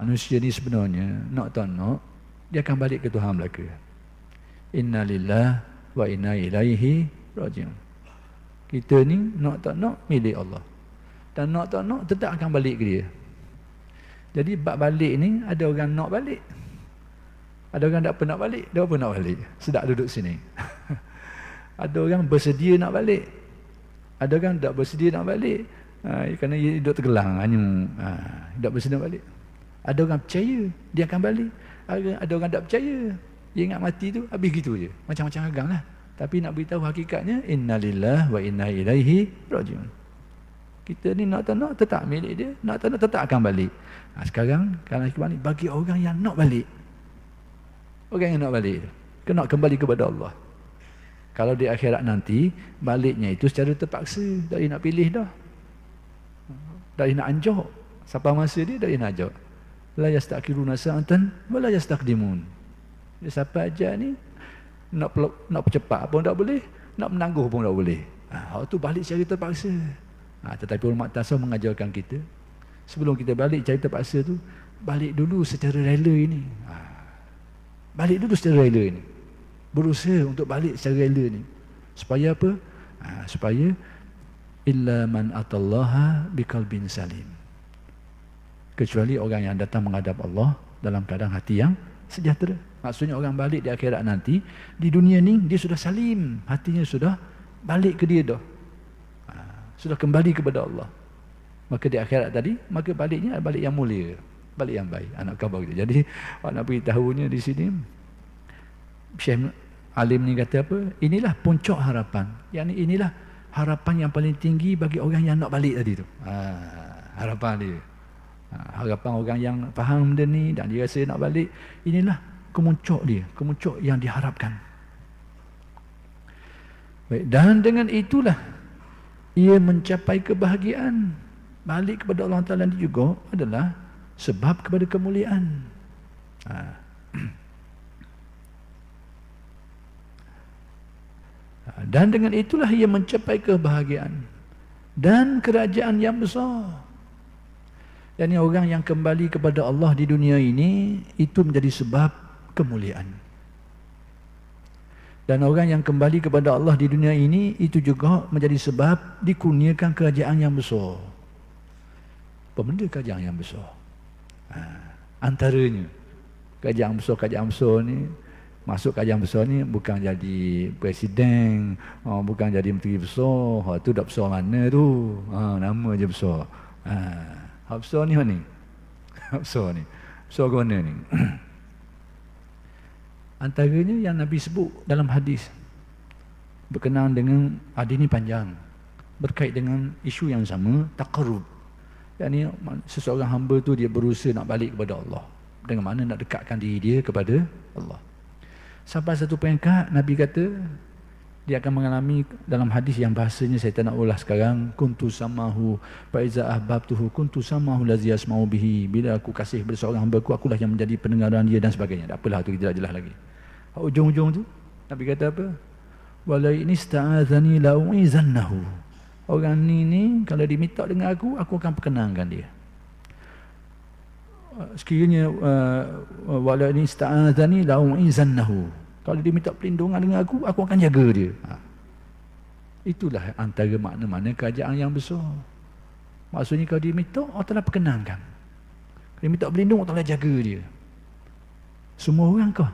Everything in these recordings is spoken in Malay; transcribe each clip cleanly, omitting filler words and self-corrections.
Manusia ni sebenarnya nak tak nak dia akan balik ke Tuhan belaka. Inna lillah wa inna ilaihi raji'un. Kita ni nak tak nak milik Allah. Dan nak tak nak tetap akan balik ke dia. Jadi bab balik ni ada orang nak balik. Ada orang tak pernah balik, dia pun nak balik. Sedap duduk sini. Ada orang bersedia nak balik. Ada orang tak bersedia nak balik. Kerana dia duduk tergelang hanya tak bersedia nak balik. Ada orang percaya dia akan balik. Ada orang tak percaya. Dia ingat mati tu habis gitu je. Macam-macam agam lah. Tapi nak beritahu hakikatnya innalillah wa inna ilaihi raji'un. Kita ni nak tak nak tetap milik dia, nak tak nak tetap akan balik. Sekarang kalau balik bagi orang yang nak balik. Orang yang nak balik kena kembali kepada Allah. Kalau di akhirat nanti baliknya itu secara terpaksa, tak boleh nak pilih dah. Tak boleh nak anjak. Sampai masa dia tak boleh nak anjak. La yastaqiruna sa'atan wa la yastaqdimun. Dia sampai ajar ni nak percepat pun tak boleh, nak menangguh pun tak boleh. Hak tu balik secara terpaksa. Tetapi ulama tasawuf mengajarkan kita sebelum kita balik secara terpaksa tu, balik dulu secara rela ini. Balik dulu secara rela ini. Berusaha untuk balik secara rela ni. Supaya apa? Supaya illa man atallaha biqalbin salim. Kecuali orang yang datang menghadap Allah dalam keadaan hati yang sejahtera. Maksudnya orang balik di akhirat nanti, di dunia ni dia sudah salim, hatinya sudah balik ke dia dah. Sudah kembali kepada Allah. Maka di akhirat tadi, maka baliknya balik yang mulia, balik yang baik. Anak khabar kita. Jadi nak beritahunya di sini, Syekh Alim ni kata apa? Inilah puncak harapan. Yang inilah harapan yang paling tinggi bagi orang yang nak balik tadi tu. Harapan dia. Harapan orang yang faham benda ni dan dia rasa nak balik, inilah kemuncak dia, kemuncak yang diharapkan. Baik, dan dengan itulah ia mencapai kebahagiaan. Balik kepada Allah Ta'ala ini juga adalah sebab kepada kemuliaan. Dan dengan itulah ia mencapai kebahagiaan dan kerajaan yang besar. Yani orang yang kembali kepada Allah di dunia ini, itu menjadi sebab kemuliaan. Dan orang yang kembali kepada Allah di dunia ini, itu juga menjadi sebab dikurniakan kerajaan yang besar. Benda kerajaan yang besar. Antaranya kerajaan besar ni, masuk kerajaan besar ni bukan jadi presiden, bukan jadi menteri besar. Tu dah besar mana tu? Nama je besar. Besar ni mana ni? Besar ni. Besar ke mana ni? Antaranya yang Nabi sebut dalam hadis berkenaan dengan ini panjang, berkait dengan isu yang sama, taqarrub. Yani seseorang hamba tu dia berusaha nak balik kepada Allah. Dengan mana nak dekatkan diri dia kepada Allah. Sampai satu peringkat Nabi kata dia akan mengalami dalam hadis yang bahasanya saya tak nak ulas sekarang, kuntu samahu fa iza ahbabtuhu kuntu samahu lazi yasma'u bihi. Bila aku kasih kepada seorang hamba-Ku, akulah yang menjadi pendengaran dia dan sebagainya. Tak apalah tu kita tak jelas lagi. Ujung-ujung tu Nabi kata apa? Wala in ista'adzani la u'izannahu. Orang ni kalau diminta dengan aku akan perkenankan dia. Sekiranya wala in ista'adzani la u'izannahu. Kalau dia minta perlindungan dengan aku akan jaga dia. Itulah antara makna-makna kerajaan yang besar. Maksudnya kalau dia minta, Allah Ta'ala perkenankan. Kalau dia minta berlindung, Allah Ta'ala jaga dia. Semua orang kah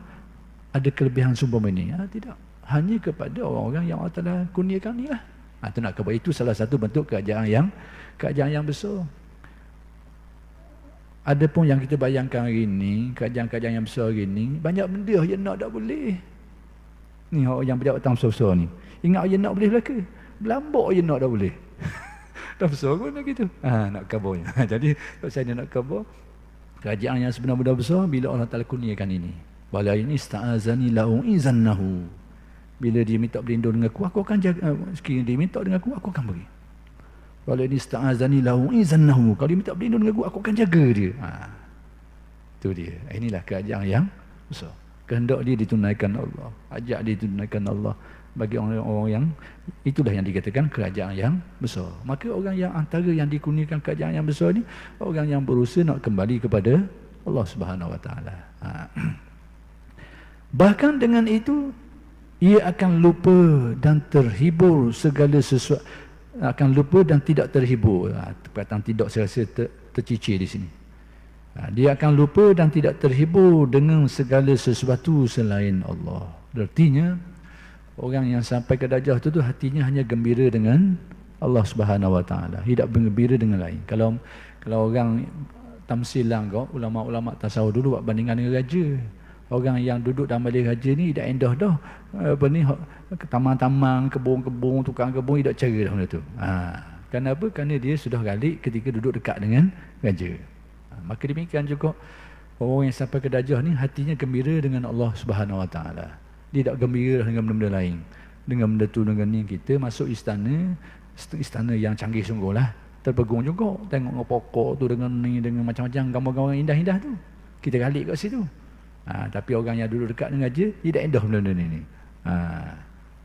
ada kelebihan seumpama ini? Tidak. Hanya kepada orang-orang yang Allah Ta'ala kurniakan ni lah. Itu nak khabar. Itu salah satu bentuk kerajaan yang besar. Ada pun yang kita bayangkan hari ini, kerajaan-kerajaan yang besar hari ini, banyak benda yang nak tak boleh. Ni orang yang pejabat besar-besar ni. Ingat yang nak boleh belaka. Belambak yang nak tak boleh. Dah besar pun dah gitu. Nak khabarnya. Jadi, kalau saya nak khabar, kerajaan yang sebenar-benar besar, bila Allah Ta'ala kurniakan ini. Wala ini ista'azani la'u'izannahu. Bila dia minta berlindung dengan aku akan jaga. Sekiranya dia minta dengan aku akan beri. Kalau ini ista'azani lahu izannahu. Kalau dia minta berlindung dengan aku akan jaga dia. Itu dia. Inilah kerajaan yang besar. Kehendak dia ditunaikan Allah. Ajak dia ditunaikan Allah. Bagi orang-orang yang, itulah yang dikatakan kerajaan yang besar. Maka orang yang antara yang dikurniakan kerajaan yang besar ni, orang yang berusaha nak kembali kepada Allah Subhanahu wa taala. Bahkan dengan itu ia akan lupa dan terhibur segala sesuatu, akan lupa dan tidak terhibur. Perkataan tidak saya rasa tercicir di sini. Dia akan lupa dan tidak terhibur dengan segala sesuatu selain Allah. Artinya orang yang sampai ke darjah itu hatinya hanya gembira dengan Allah Subhanahu wa taala, tidak bergembira dengan lain. Kalau orang tamsilang kau, ulama-ulama tasawuf dulu buat bandingan dengan raja. Orang yang duduk dalam balik raja ni dah endah dah. Apa ni, tamang-tamang, kebun-kebun, tukang kebun tidak cara dah benda tu. Kenapa? Kerana dia sudah galik ketika duduk dekat dengan raja. Maka demikian juga orang yang sampai ke darjah ni hatinya gembira dengan Allah Subhanahu wa taala. Dia tak gembira dengan benda-benda lain. Dengan benda tu, dengan ni, kita masuk istana yang canggih sungguh lah. Terpegung juga tengok pokok tu dengan ni, dengan macam-macam gambar-gambar indah-indah tu. Kita galik kat situ. Tapi orang yang duduk dekat dengan raja tidak endah benda-benda ni.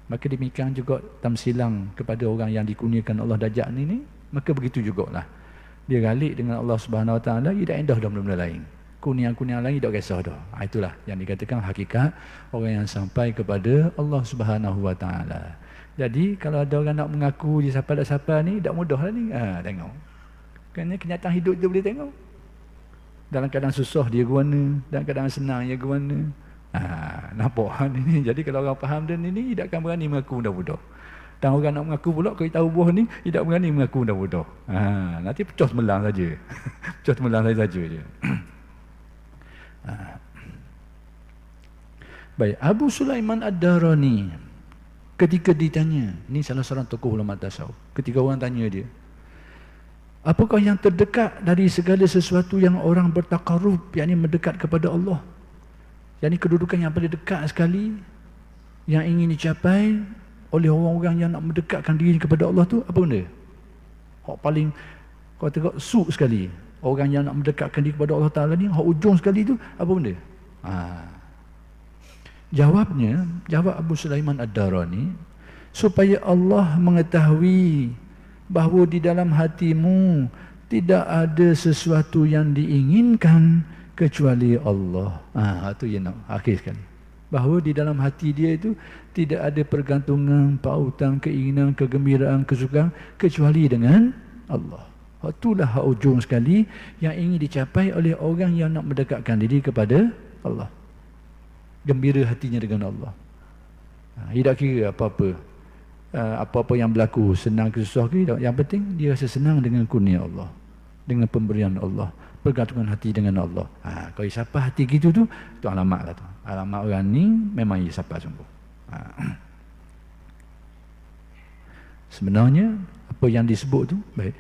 Maka demikian juga tamsilang kepada orang yang dikurniakan Allah darjat ni, maka begitu jugalah. Dia galik dengan Allah Subhanahu wa taala, dia tak endah dah benda-benda lain. Kurnia-kurnia lain tak kisah dah. Itulah yang dikatakan hakikat orang yang sampai kepada Allah Subhanahu wa taala. Jadi kalau ada orang nak mengaku dia siapa ni, tak mudah lah ni. Tengok. Kerana kenyataan hidup dia boleh tengok. Dalam keadaan susah dia guna, dalam keadaan senang dia guna. Nampak ni. Jadi kalau orang faham dan ini, tidak akan berani mengaku budak-budak. Dan orang nak mengaku pula, kalau tahu buah ni, tidak berani mengaku budak-budak. Nanti pecah semelang saja. Pecah semelang saja je. Baik, Abu Sulaiman Ad-Darani ketika ditanya, ni salah seorang tokoh ulama tasawuf, ketika orang tanya dia, apakah yang terdekat dari segala sesuatu yang orang bertakarrub, yakni mendekat kepada Allah, yakni kedudukan yang paling dekat sekali yang ingin dicapai oleh orang-orang yang nak mendekatkan diri kepada Allah tu, apa benda? Hak paling kau tengok suk sekali, orang yang nak mendekatkan diri kepada Allah Ta'ala ni, hak ujung sekali tu, apa benda? Jawab Abu Sulaiman Ad-Darani, supaya Allah mengetahui bahawa di dalam hatimu tidak ada sesuatu yang diinginkan kecuali Allah. Itu yang nak akhir sekali. Bahawa di dalam hati dia itu tidak ada pergantungan, pautan, keinginan, kegembiraan, kesukaan kecuali dengan Allah. Itulah hak ujung sekali yang ingin dicapai oleh orang yang nak mendekatkan diri kepada Allah. Gembira hatinya dengan Allah. Tidak kira apa-apa. Apa-apa yang berlaku, senang ke susah ke, yang penting dia rasa senang dengan kurnia Allah, dengan pemberian Allah, pergantungan hati dengan Allah. Kalau siapa hati gitu tu, itu alamat lah tu. Alamat orang ni memang ia siapa sungguh. Sebenarnya apa yang disebut tu baik,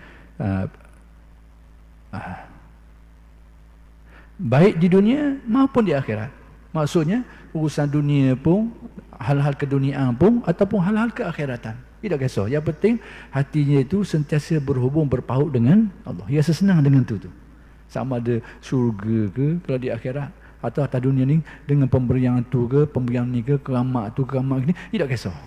baik di dunia maupun di akhirat. Maksudnya urusan dunia pun, hal-hal keduniaan pun, ataupun hal-hal keakhiratan. Tidak kisah. Yang penting hatinya itu sentiasa berhubung, berpaut dengan Allah. Ia senang dengan tu. Sama ada syurga ke kalau di akhirat, atau atas dunia ni dengan pemberian tu ke, pemberian ni ke, keramat tu, keramat ni, tidak kisah.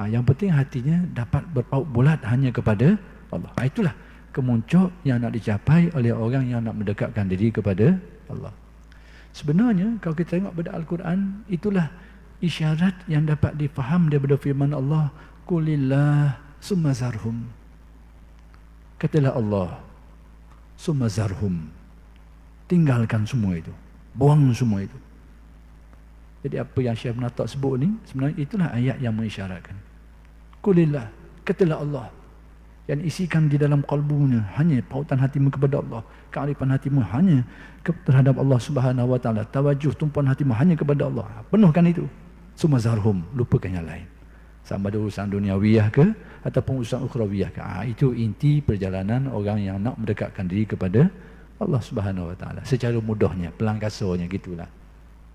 Yang penting hatinya dapat berpaut bulat hanya kepada Allah. Itulah kemuncak yang nak dicapai oleh orang yang nak mendekatkan diri kepada Allah. Sebenarnya kalau kita tengok pada Al-Quran, itulah isyarat yang dapat difaham daripada firman Allah, Qulillah summa zarhum. Katalah Allah, summa zarhum. Tinggalkan semua itu, buang semua itu. Jadi apa yang Syekh Ibn Atta sebut ni, sebenarnya itulah ayat yang mengisyaratkan. Qulillah, katalah Allah, yang isikan di dalam kalbunya hanya pautan hatimu kepada Allah, kearifan hatimu hanya terhadap Allah Subhanahu wa taala, tawajuh tumpuan hatimu hanya kepada Allah. Penuhkan itu. Summa zarhum, lupakan yang lain. Sama ada urusan duniawiyah ke ataupun urusan ukhrawiyah ke. Itu inti perjalanan orang yang nak mendekatkan diri kepada Allah Subhanahu wa taala. Secara mudahnya, pelang kasarnya gitulah.